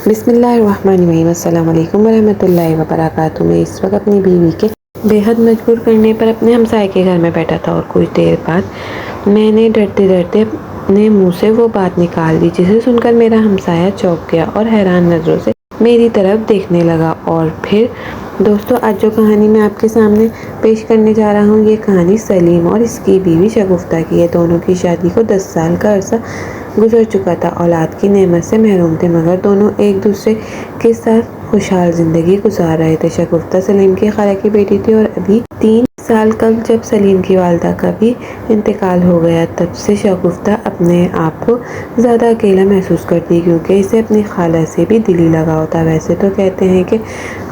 بسم اللہ الرحمن الرحیم۔ السلام علیکم ورحمۃ اللہ وبرکاتہ۔ میں اس وقت اپنی بیوی کے بے حد مجبور کرنے پر اپنے ہمسائے کے گھر میں بیٹھا تھا اور کچھ دیر بعد میں نے ڈرتے ڈرتے اپنے منہ سے وہ بات نکال دی جسے سن کر میرا ہمسایہ چونک گیا اور حیران نظروں سے میری طرف دیکھنے لگا۔ اور پھر دوستو، آج جو کہانی میں آپ کے سامنے پیش کرنے جا رہا ہوں، یہ کہانی سلیم اور اس کی بیوی شگفتہ کی ہے۔ دونوں کی شادی کو 10 سال کا عرصہ گزر چکا تھا۔ اولاد کی نعمت سے محروم تھے، مگر دونوں ایک دوسرے کے ساتھ خوشحال زندگی گزار رہے تھے۔ شگفتہ سلیم کی خالہ کی بیٹی تھی اور ابھی 3 سال قبل جب سلیم کی والدہ کا بھی انتقال ہو گیا، تب سے شگفتہ اپنے آپ کو زیادہ اکیلا محسوس کرتی، کیونکہ اسے اپنی خالہ سے بھی دلی لگاؤ تھا۔ ویسے تو کہتے ہیں کہ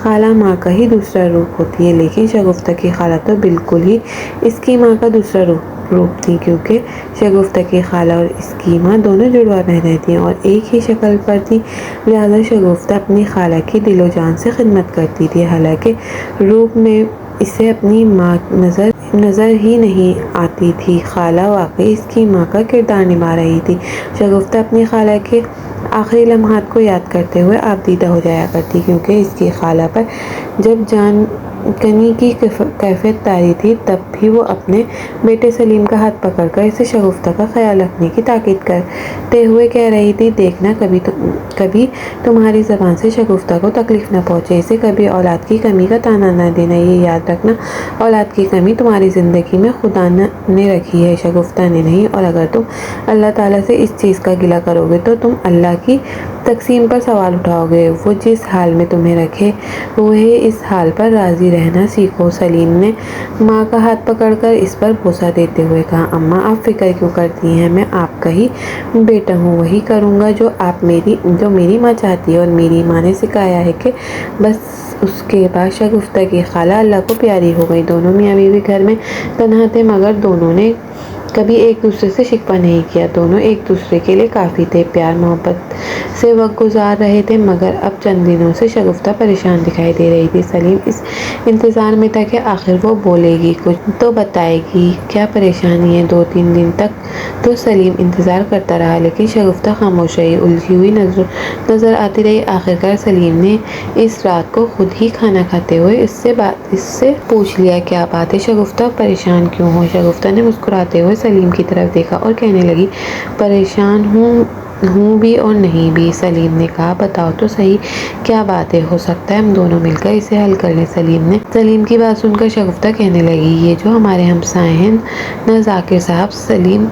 خالہ ماں کا ہی دوسرا روپ ہوتی ہے، لیکن شگفتہ کی خالہ تو بالکل ہی اس کی ماں کا دوسرا روپ تھی، کیونکہ شگفتہ کی خالہ اور اس کی ماں دونوں جڑواں بہنیں تھیں اور ایک ہی شکل پر تھیں، لہٰذا شگفتہ اپنی خالہ کی دل و جان سے خدمت کرتی تھی، حالانکہ روپ میں اسے اپنی ماں نظر ہی نہیں آتی تھی۔ خالہ واقعی اس کی ماں کا کردار نبھا رہی تھی۔ شگفتہ اپنی خالہ کے آخری لمحات کو یاد کرتے ہوئے آبدیدہ ہو جایا کرتی، کیونکہ اس کی خالہ پر جب جان کنی کی کیفیت طاری تھی، تب بھی وہ اپنے بیٹے سلیم کا ہاتھ پکڑ کر اسے شگفتہ کا خیال رکھنے کی تاکید کرتے ہوئے کہہ رہی تھی، دیکھنا کبھی تمہاری زبان سے شگفتہ کو تکلیف نہ پہنچے، اسے کبھی اولاد کی کمی کا طعنہ نہ دینا، یہ یاد رکھنا اولاد کی کمی تمہاری زندگی میں خدا نے رکھی ہے، شگفتہ نے نہیں، اور اگر تم اللہ تعالیٰ سے اس چیز کا گلہ کرو گے تو تم اللہ کی تقسیم پر سوال اٹھاؤ گے۔ وہ جس حال میں تمہیں رکھے ہوئے اس حال پر راضی رہنا سیکھو۔ سلیم نے ماں کا ہاتھ پکڑ کر اس پر بوسہ دیتے ہوئے کہا، اماں آپ فکر کیوں کرتی ہیں؟ میں آپ کا ہی بیٹا ہوں، وہی کروں گا جو میری ماں چاہتی ہے اور میری ماں نے سکھایا ہے کہ بس۔ اس کے بعد شگفتہ کی خالہ اللہ کو پیاری ہو گئی۔ دونوں میاں بیوی گھر میں تنہا تھے، مگر دونوں نے کبھی ایک دوسرے سے شکوہ نہیں کیا۔ دونوں ایک دوسرے کے لیے کافی تھے، پیار محبت سے وقت گزار رہے تھے، مگر اب چند دنوں سے شگفتہ پریشان دکھائی دے رہی تھی۔ سلیم اس انتظار میں تھا کہ آخر وہ بولے گی، کچھ تو بتائے گی، کیا پریشانی ہے۔ 2-3 دن تک تو سلیم انتظار کرتا رہا، لیکن شگفتہ خاموش رہی، الجھی ہوئی نظر آتی رہی۔ آخرکار سلیم نے اس رات کو خود ہی کھانا کھاتے ہوئے اس سے پوچھ لیا، کیا بات ہے شگفتہ، پریشان کیوں ہو؟ شگفتہ نے مسکراتے ہوئے سلیم کی طرف دیکھا اور کہنے لگی، پریشان ہوں بھی اور نہیں بھی۔ سلیم نے کہا، بتاؤ تو صحیح کیا بات ہے، ہو سکتا ہے ہم دونوں مل کر اسے حل کر لیں۔ سلیم کی بات سن کر شگفتہ کہنے لگی، یہ جو ہمارے ہمسائے ہیں نا ذاکر صاحب۔ سلیم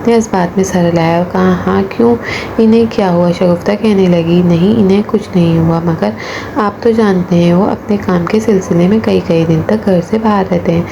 نے اس بات میں سر ہلایا اور کہا، ہاں کیوں، انہیں کیا ہوا؟ شگفتہ کہنے لگی، نہیں انہیں کچھ نہیں ہوا، مگر آپ تو جانتے ہیں وہ اپنے کام کے سلسلے میں کئی دن تک گھر سے باہر رہتے ہیں۔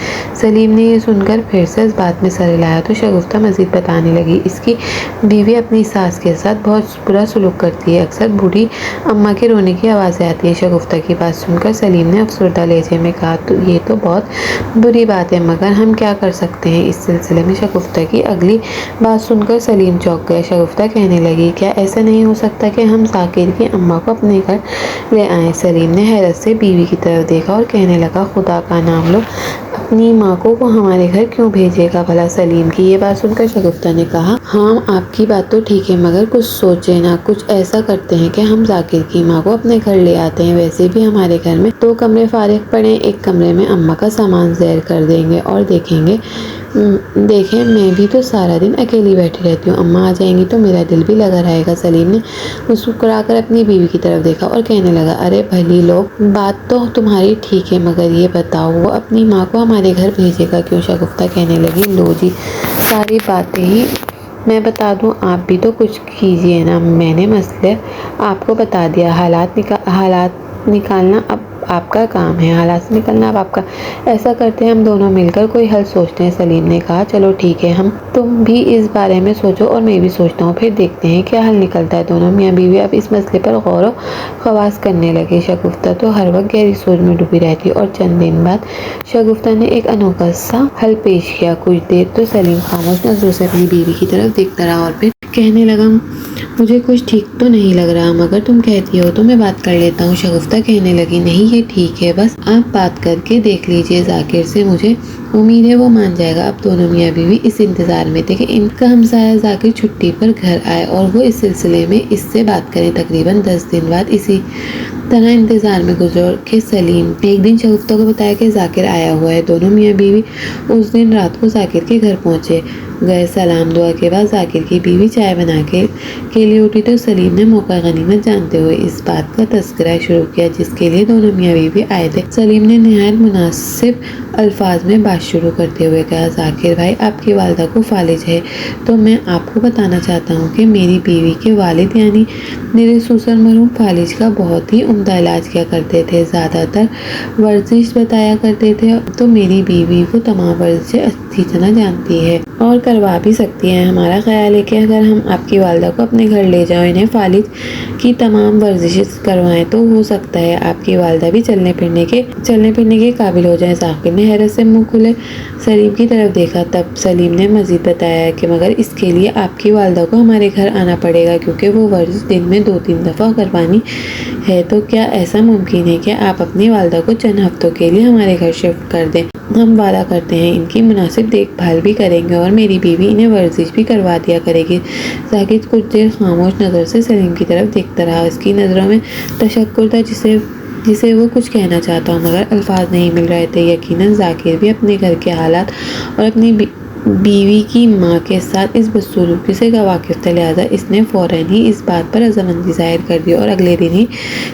سلیم نے یہ سن کر پھر سے اس بات میں سر ہلایا تو شگفتہ مزید بتانے لگی، اس کی بیوی اپنی ساس کے ساتھ بہت برا سلوک کرتی ہے، اکثر بوڑھی اماں کے رونے کی آوازیں آتی ہیں۔ شگفتہ کی بات سن کر سلیم نے افسردہ لہجے میں کہا، یہ تو بہت بری بات ہے، مگر ہم کیا کر سکتے ہیں اس سلسلے میں؟ شگفتہ کی اگلی بات سن کر سلیم چونک گیا۔ شگفتہ کہنے لگی، کیا ایسا نہیں ہو سکتا کہ ہم ذاکر کی اماں کو اپنے گھر لے آئیں؟ سلیم نے حیرت سے بیوی کی طرف دیکھا اور کہنے لگا، خدا کا نام لو، اپنی ماں کو وہ ہمارے گھر کیوں بھیجے گا بھلا؟ سلیم کی یہ بات سن کر شگفتہ نے کہا، ہاں آپ کی بات تو ٹھیک ہے، مگر کچھ سوچے نا، کچھ ایسا کرتے ہیں کہ ہم ذاکر کی ماں کو اپنے گھر لے آتے ہیں، ویسے بھی ہمارے گھر میں 2 کمرے فارغ پڑے ہیں، ایک کمرے میں اماں کا سامان زیر کر دیں گے اور دیکھیں میں بھی تو سارا دن اکیلی بیٹھی رہتی ہوں، اماں آ جائیں گی تو میرا دل بھی لگا رہے گا۔ سلیم نے مسکرا کر اپنی بیوی کی طرف دیکھا اور کہنے لگا، ارے بھلی لوگ، بات تو تمہاری ٹھیک ہے، مگر یہ بتاؤ وہ اپنی ماں کو ہمارے گھر بھیجے گا کیوں؟ شگفتہ کہنے لگی، لو جی، ساری باتیں ہی میں بتا دوں، آپ بھی تو کچھ کیجیے نا، میں نے مسئلہ آپ کو بتا دیا، حالات نکالنا اب آپ کا کام ہے، حالات سے نکلنا اب آپ کا، ایسا کرتے ہیں ہم دونوں مل کر کوئی حل سوچتے ہیں۔ سلیم نے کہا، چلو ٹھیک ہے، تم بھی اس بارے میں سوچو اور میں بھی سوچتا ہوں، پھر دیکھتے ہیں کیا حل نکلتا ہے۔ دونوں میاں بیوی اب اس مسئلے پر غور و خوض کرنے لگے۔ شگفتہ تو ہر وقت گہری سوچ میں ڈوبی رہتی اور چند دن بعد شگفتہ نے ایک انوکھا سا حل پیش کیا۔ کچھ دیر تو سلیم خاموش نظروں سے اپنی بیوی کی طرف دیکھتا رہا اور پھر کہنے لگا، مجھے کچھ ٹھیک تو نہیں لگ رہا، مگر تم کہتی ہو تو میں بات کر لیتا ہوں۔ شگفتہ کہنے لگی، نہیں یہ ٹھیک ہے، بس آپ بات کر کے دیکھ لیجئے ذاکر سے، مجھے امید ہے وہ مان جائے گا۔ اب دونوں میاں بیوی اس انتظار میں تھے کہ ان کا ہمسایہ ذاکر چھٹی پر گھر آئے اور وہ اس سلسلے میں اس سے بات کریں۔ تقریباً 10 دن بعد اسی طرح انتظار میں گزر کے سلیم ایک دن شگفتہ کو بتایا کہ ذاکر آیا ہوا ہے۔ دونوں میاں بیوی اس دن رات کو ذاکر کے گھر پہنچے گئے۔ سلام دعا کے بعد ذاکر کی بیوی چائے بنا کے لیے اٹھی تو سلیم نے موقع غنیمت جانتے ہوئے اس بات کا تذکرہ شروع کیا جس کے لیے دونوں میاں بیوی آئے تھے۔ سلیم نے نہایت مناسب الفاظ میں بات شروع کرتے ہوئے کہا، ذاکر بھائی، آپ کی والدہ کو فالج ہے تو میں آپ کو بتانا چاہتا ہوں کہ میری بیوی کے والد یعنی میرے سسر مرحوم فالج کا بہت ہی عمدہ علاج کیا کرتے تھے، زیادہ تر ورزش بتایا کرتے تھے، تو میری بیوی وہ تمام ورزشیں اچھی طرح جانتی ہے اور کروا بھی سکتی ہے۔ ہمارا خیال ہے کہ اگر ہم آپ کی والدہ کو اپنے گھر لے جائیں، انہیں فالج کی تمام ورزشیں کروائیں تو ہو سکتا ہے آپ کی والدہ بھی چلنے پھرنے کے قابل ہو جائیں۔ ذاکر نے حیرت سے منہ کھولے سلیم کی طرف دیکھا۔ تب سلیم نے مزید بتایا کہ مگر اس کے لیے آپ کی والدہ کو ہمارے گھر آنا پڑے گا کیونکہ وہ ورزش دن میں 2-3 دفعہ کروانی ہے۔ تو کیا ایسا ممکن ہے کہ آپ اپنی والدہ کو چند ہفتوں کے لیے ہمارے گھر شفٹ کر دیں؟ ہم وعدہ کرتے ہیں ان کی مناسب دیکھ بھال بھی کریں گے اور میری بیوی انہیں ورزش بھی کروا دیا کرے گی۔ ذاکر کچھ دیر خاموش نظر سے سلیم کی طرف دیکھتا رہا۔ اس کی نظروں میں تشکر تھا جسے وہ کچھ کہنا چاہتا ہوں مگر الفاظ نہیں مل رہے تھے۔ یقیناً ذاکر بھی اپنے گھر کے حالات اور اپنی بیوی کی ماں کے ساتھ اس بدسلوکی سے واقف تھا، لہٰذا اس نے فوراً ہی اس بات پر رضامندی ظاہر کر دی اور اگلے دن ہی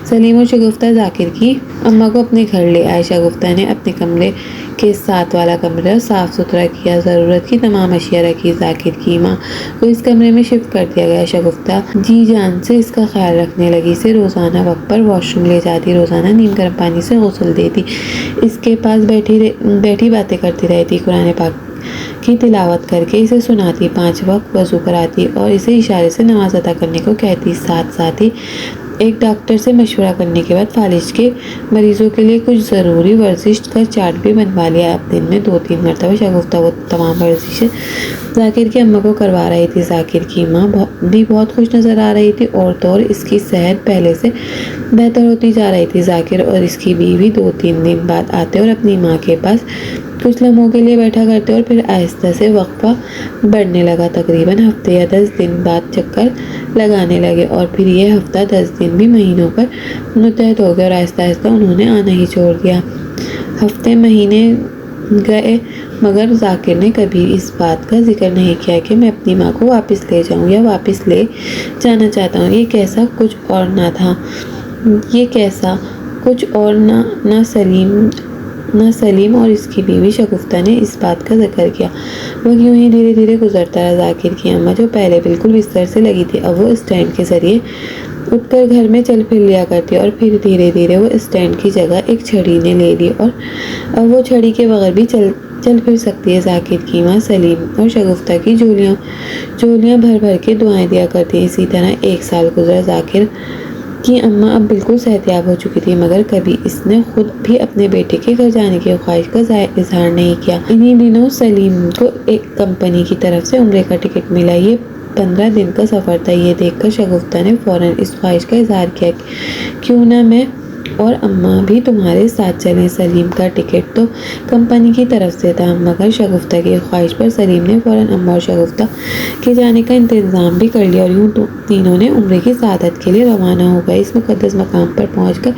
سلیم اور شگفتہ ذاکر کی اماں کو اپنے گھر لے آئے۔ شگفتہ نے اپنے کمرے کے ساتھ والا کمرہ صاف ستھرا کیا، ضرورت کی تمام اشیاء رکھی۔ ذاکر کی ماں کو اس کمرے میں شفٹ کر دیا گیا۔ شگفتہ جی جان سے اس کا خیال رکھنے لگی، اسے روزانہ وقت پر واش روم لے جاتی، روزانہ نیم گرم پانی سے غسل دیتی، اس کے پاس بیٹھی باتیں کرتی رہتی، قرآن پاک کی تلاوت کر کے اسے سناتی، 5 وقت وضو کراتی اور اسے اشارے سے نماز ادا کرنے کو کہتی۔ ساتھ ہی ایک ڈاکٹر سے مشورہ کرنے کے بعد فالج کے مریضوں کے لیے کچھ ضروری ورزش کا چارٹ بھی بنوا لیا۔ اب دن میں 2-3 مرتبہ شگفتہ وہ تمام ورزشیں ذاکر کی اماں کو کروا رہی تھی۔ ذاکر کی ماں بھی بہت خوش نظر آ رہی تھی اور اس کی صحت پہلے سے بہتر ہوتی جا رہی تھی۔ ذاکر اور اس کی بیوی 2-3 دن بعد آتے اور اپنی ماں کے پاس کچھ لمحوں کے لیے بیٹھا کرتے اور پھر آہستہ سے وقفہ بڑھنے لگا۔ تقریباً ہفتے یا 10 دن بعد چکر لگانے لگے اور پھر یہ ہفتہ 10 دن بھی مہینوں پر متحد ہو گئے اور آہستہ آہستہ انہوں نے آنا ہی چھوڑ دیا۔ ہفتے مہینے گئے مگر ذاکر نے کبھی اس بات کا ذکر نہیں کیا کہ میں اپنی ماں کو واپس لے جاؤں یا واپس لے جانا چاہتا ہوں۔ یہ کیسا کچھ اور نہ سلیم اور اس کی بیوی شگفتہ نے اس بات کا ذکر کیا۔ وہ یوں ہی دھیرے دھیرے گزرتا رہا۔ ذاکر کی اماں جو پہلے بالکل بستر سے لگی تھی، اب وہ اسٹینڈ کے ذریعے اٹھ کر گھر میں چل پھر لیا کرتی اور پھر دھیرے دھیرے وہ اسٹینڈ کی جگہ ایک چھڑی نے لے لی اور اب وہ چھڑی کے بغیر بھی چل پھر سکتی ہے۔ ذاکر کی ماں سلیم اور شگفتہ کی جھولیاں بھر بھر کے دعائیں دیا کرتی۔ اسی طرح 1 سال گزرا۔ ذاکر کی اماں اب بالکل صحتیاب ہو چکی تھی مگر کبھی اس نے خود بھی اپنے بیٹے کے گھر جانے کی خواہش کا اظہار نہیں کیا۔ انہی دنوں سلیم کو ایک کمپنی کی طرف سے عمرے کا ٹکٹ ملا۔ یہ 15 دن کا سفر تھا۔ یہ دیکھ کر شگفتہ نے فوراً اس خواہش کا اظہار کیا، کیوں نہ میں اور اماں بھی تمہارے ساتھ چلیں۔ سلیم کا ٹکٹ تو کمپنی کی طرف سے تھا مگر شگفتہ کی خواہش پر سلیم نے فوراً اماں اور شگفتہ کے جانے کا انتظام بھی کر لیا اور یوں تینوں نے عمرے کی سعادت کے لیے روانہ ہو گئے۔ اس مقدس مقام پر پہنچ کر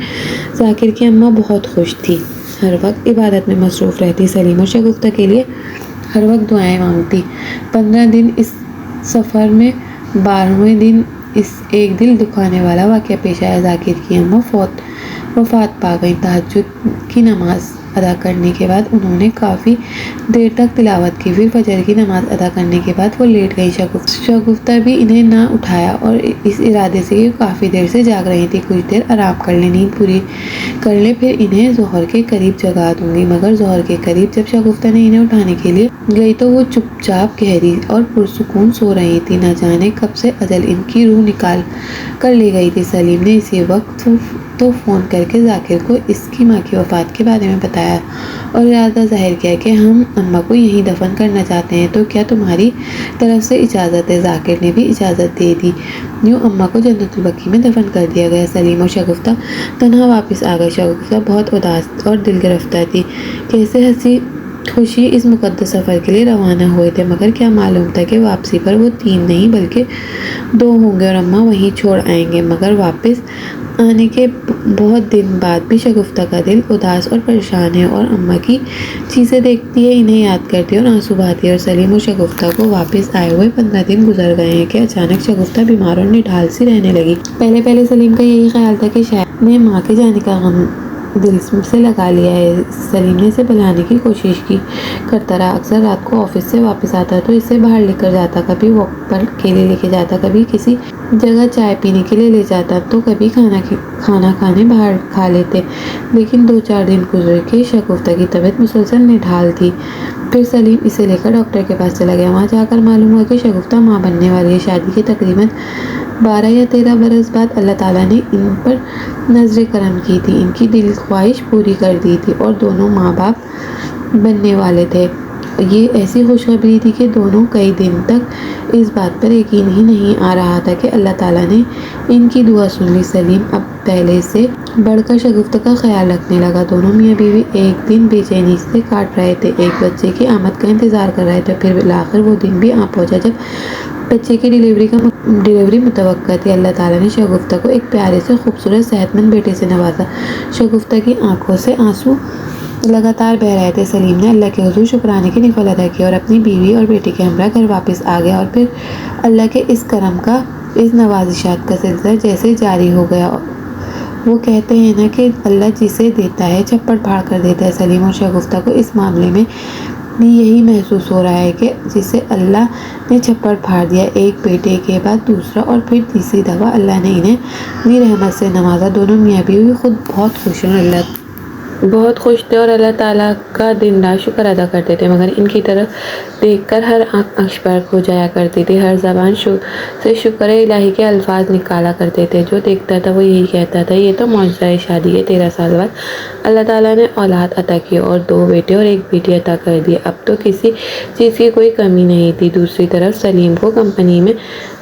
ذاکر کی اماں بہت خوش تھی، ہر وقت عبادت میں مصروف رہتی، سلیم اور شگفتہ کے لیے ہر وقت دعائیں مانگتی۔ 15 دن اس سفر میں 12ویں دن ایک دل دکھانے والا واقعہ پیش آیا۔ ذاکر کی اماں وفات پا گئیں۔ تہجد کی نماز ادا کرنے کے بعد انہوں نے کافی دیر تک تلاوت کی، پھر فجر کی نماز ادا کرنے کے بعد وہ لیٹ گئی۔ شگفتہ بھی انہیں نہ اٹھایا اور اس ارادے سے کہ کافی دیر سے جاگ رہی تھی، کچھ دیر آرام کر لیں، نیند پوری کر لیں، پھر انہیں ظہر کے قریب جگا دوں گی۔ مگر ظہر کے قریب جب شگفتہ نے انہیں اٹھانے کے لیے گئی تو وہ چپ چاپ گہری اور پرسکون سو رہی تھی، نہ جانے کب سے اجل ان کی روح نکال کر لے گئی تھی۔ سلیم نے اسی وقت تو فون کر کے ذاکر کو اس کی ماں کی وفات کے بارے میں بتایا اور ارادہ ظاہر کیا کہ ہم اماں کو یہیں دفن کرنا چاہتے ہیں، تو کیا تمہاری طرف سے اجازت ہے؟ ذاکر نے بھی اجازت دے دی۔ یوں اماں کو جنت البقیع میں دفن کر دیا گیا۔ سلیم اور شگفتہ تنہا واپس آ گئے۔ شگفتہ بہت اداس اور دل گرفتہ تھی۔ کیسے ہنسی خوشی اس مقدس سفر کے لیے روانہ ہوئے تھے، مگر کیا معلوم تھا کہ واپسی پر وہ 3 نہیں بلکہ 2 ہوں گے اور اماں وہیں چھوڑ آئیں گے۔ مگر واپس آنے کے بہت دن بعد بھی شگفتہ کا دل اداس اور پریشان ہے اور اماں کی چیزیں دیکھتی ہے، انہیں یاد کرتی ہے اور آنسو بہاتی ہے۔ اور سلیم اور شگفتہ کو واپس آئے ہوئے 15 دن گزر گئے ہیں کہ اچانک شگفتہ بیمار اور نڈھال سی رہنے لگی۔ پہلے سلیم کا یہی خیال تھا کہ شاید نے ماں کے جانے کا غم دل سے لگا لیا ہے۔ سلیم نے اسے بلانے کی کوشش کرتا رہا۔ اکثر رات کو آفس سے واپس آتا تو اسے باہر لے کر جاتا، کبھی واک پر اکیلے لے کے جاتا، کبھی کسی جگہ چائے پینے کے لیے لے جاتا، تو کبھی کھانا کھانے باہر کھا لیتے۔ لیکن 2-4 دن گزرے کہ شگفتہ کی طبیعت مسلسل نڈھال تھی۔ پھر سلیم اسے لے کر ڈاکٹر کے پاس چلا گیا۔ وہاں جا کر معلوم ہوا کہ شگفتہ ماں بننے والی ہے۔ شادی کے تقریباً 12 یا 13 برس بعد اللہ تعالیٰ نے ان پر نظر کرم کی تھی، ان کی دل خواہش پوری کر دی تھی اور دونوں ماں باپ بننے والے تھے۔ یہ ایسی خوشخبری تھی کہ دونوں کئی دن تک اس بات پر یقین ہی نہیں آ رہا تھا کہ اللہ تعالیٰ نے ان کی دعا سن لی۔ سلیم اب پہلے سے بڑھ کر شگفتہ کا خیال رکھنے لگا۔ دونوں میاں بیوی ایک دن بے چینی سے کاٹ رہے تھے، ایک بچے کی آمد کا انتظار کر رہے تھے۔ پھر بالآخر وہ دن بھی آ پہنچا جب بچے کی ڈیلیوری متوقع تھی۔ اللہ تعالیٰ نے شگفتہ کو ایک پیارے سے خوبصورت صحت مند بیٹے سے نوازا۔ شگفتہ کی آنکھوں سے آنسو لگاتار بہہ رہے تھے۔ سلیم نے اللہ کے حضور شکرانے کی نفل ادا کی اور اپنی بیوی اور بیٹے کے ہمراہ گھر واپس آ گیا۔ اور پھر اللہ کے اس کرم کا، اس نوازشات کا سلسلہ جیسے جاری ہو گیا۔ وہ کہتے ہیں نا کہ اللہ جسے دیتا ہے چھپڑ پھاڑ کر دیتا ہے۔ سلیم اور شگفتہ کو اس معاملے میں بھی یہی محسوس ہو رہا ہے کہ جسے اللہ نے چھپڑ پھاڑ دیا، ایک بیٹے کے بعد دوسرا اور پھر تیسری دفعہ اللہ نے انہیں اپنی رحمت سے نوازا۔ دونوں میاں بیوی خود بہت خوش ہیں، بہت خوش تھے اور اللہ تعالیٰ کا دن رات شکر ادا کرتے تھے، مگر ان کی طرف دیکھ کر ہر آنکھ اشفاق ہو جایا کرتی تھی، ہر زبان سے شکر الہی کے الفاظ نکالا کرتے تھے۔ جو دیکھتا تھا وہ یہی کہتا تھا، یہ تو معجزہ شادی ہے۔ 13 سال بعد اللہ تعالیٰ نے اولاد عطا کی اور 2 بیٹے اور 1 بیٹی عطا کر دی۔ اب تو کسی چیز کی کوئی کمی نہیں تھی۔ دوسری طرف سلیم کو کمپنی میں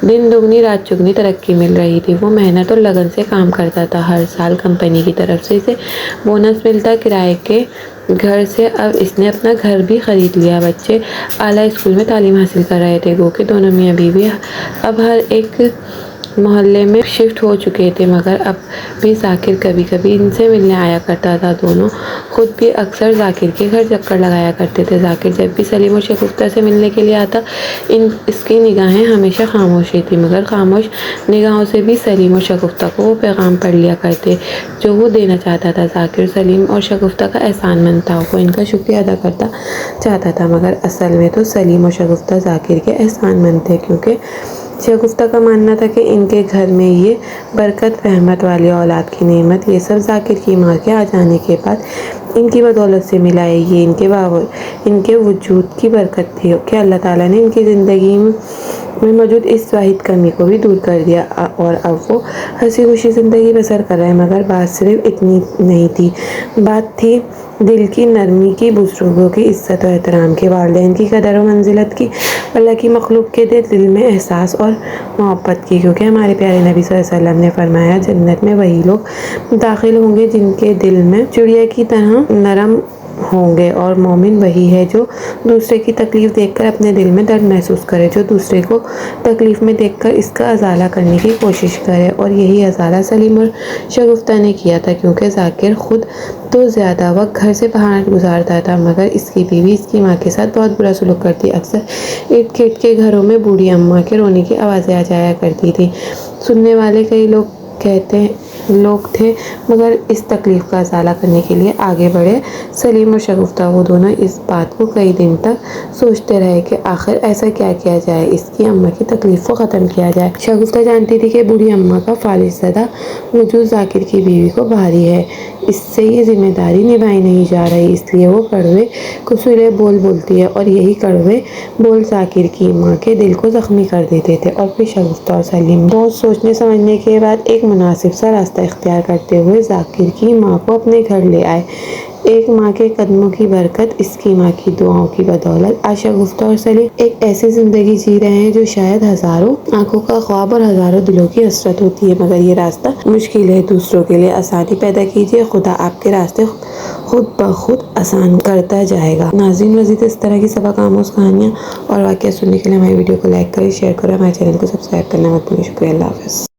دن دگنی رات چگنی ترقی مل رہی تھی۔ وہ محنت اور لگن سے کام کرتا تھا۔ ہر سال کمپنی کی طرف سے اسے بونس ملتا۔ کرائے کے گھر سے اب اس نے اپنا گھر بھی خرید لیا۔ بچے اعلیٰ اسکول میں تعلیم حاصل کر رہے تھے۔ گو کہ دونوں میاں بیوی اب ہر ایک محلے میں شفٹ ہو چکے تھے، مگر اب بھی ذاکر کبھی کبھی ان سے ملنے آیا کرتا تھا۔ دونوں خود بھی اکثر ذاکر کے گھر چکر لگایا کرتے تھے۔ ذاکر جب بھی سلیم اور شگفتہ سے ملنے کے لیے آتا، اس کی نگاہیں ہمیشہ خاموش تھیں، مگر خاموش نگاہوں سے بھی سلیم اور شگفتہ کو وہ پیغام پڑھ لیا کرتے جو وہ دینا چاہتا تھا۔ ذاکر سلیم اور شگفتہ کا احسان مند تھا، وہ ان کا شکریہ ادا کرنا چاہتا تھا، مگر اصل میں تو سلیم اور شگفتہ ذاکر کے احسان مند تھے، کیونکہ شگفتہ کا ماننا تھا کہ ان کے گھر میں یہ برکت، رحمت والی اولاد کی نعمت، یہ سب ذاکر کی ماں کے آ جانے کے بعد ان کی بدولت سے ملا ہے۔ یہ ان کے وجود کی برکت تھی کہ اللہ تعالیٰ نے ان کی زندگی میں موجود اس واحد کمی کو بھی دور کر دیا اور اب وہ ہنسی خوشی زندگی بسر کر رہے ہیں۔ مگر بات صرف اتنی نہیں تھی، بات تھی دل کی نرمی کی، بزرگوں کی عزت و احترام کی، والدین کی قدر و منزلت کی، اللہ کی مخلوق کے دل میں احساس اور محبت کی، کیونکہ ہمارے پیارے نبی صلی اللہ علیہ وسلم نے فرمایا، جنت میں وہی لوگ داخل ہوں گے جن کے دل میں چڑیا کی طرح نرم ہوں گے، اور مومن وہی ہے جو دوسرے کی تکلیف دیکھ کر اپنے دل میں درد محسوس کرے، جو دوسرے کو تکلیف میں دیکھ کر اس کا ازالہ کرنے کی کوشش کرے۔ اور یہی ازالہ سلیم اور شگفتہ نے کیا تھا، کیونکہ ذاکر خود تو زیادہ وقت گھر سے باہر گزارتا تھا، مگر اس کی بیوی اس کی ماں کے ساتھ بہت برا سلوک کرتی۔ اکثر ارد گرد کے گھروں میں بوڑھی اماں کے رونے کی آوازیں آ جایا کرتی تھی۔ سننے والے کئی لوگ تھے، مگر اس تکلیف کا ازالہ کرنے کے لیے آگے بڑھے سلیم اور شگفتہ۔ وہ دونوں اس بات کو کئی دن تک سوچتے رہے کہ آخر ایسا کیا کیا جائے اس کی اماں کی تکلیف کو ختم کیا جائے۔ شگفتہ جانتی تھی کہ بوڑھی اماں کا فالج زدہ وجود ذاکر کی بیوی کو بھاری ہے، اس سے یہ ذمہ داری نبھائی نہیں جا رہی، اس لیے وہ کڑوے کسیلے بول بولتی ہے، اور یہی کڑوے بول ذاکر کی ماں کے دل کو زخمی کر دیتے تھے۔ اور پھر شگفتہ اور سلیم بہت سوچنے سمجھنے کے بعد ایک مناسب سا راستہ راستہ اختیار کرتے ہوئے ذاکر کی ماں کو اپنے گھر لے آئے۔ ایک ماں کے قدموں کی برکت، اس کی ماں کی دعاؤں کی بدولت عائشہ گفتہ اور سلیم ایک ایسی زندگی جی رہے ہیں جو شاید ہزاروں آنکھوں کا خواب اور ہزاروں دلوں کی حسرت ہوتی ہے، مگر یہ راستہ مشکل ہے۔ دوسروں کے لیے آسانی پیدا کیجیے، خدا آپ کے راستے خود بخود آسان کرتا جائے گا۔ ناظرین، مزید اس طرح کی سبق آموز کہانیاں اور واقعات سننے کے لیے ہماری ویڈیو کو لائک کریں، شیئر کریں، ہمارے چینل کو سبسکرائب کرنا مت بھولیں۔ شکریہ، اللہ حافظ۔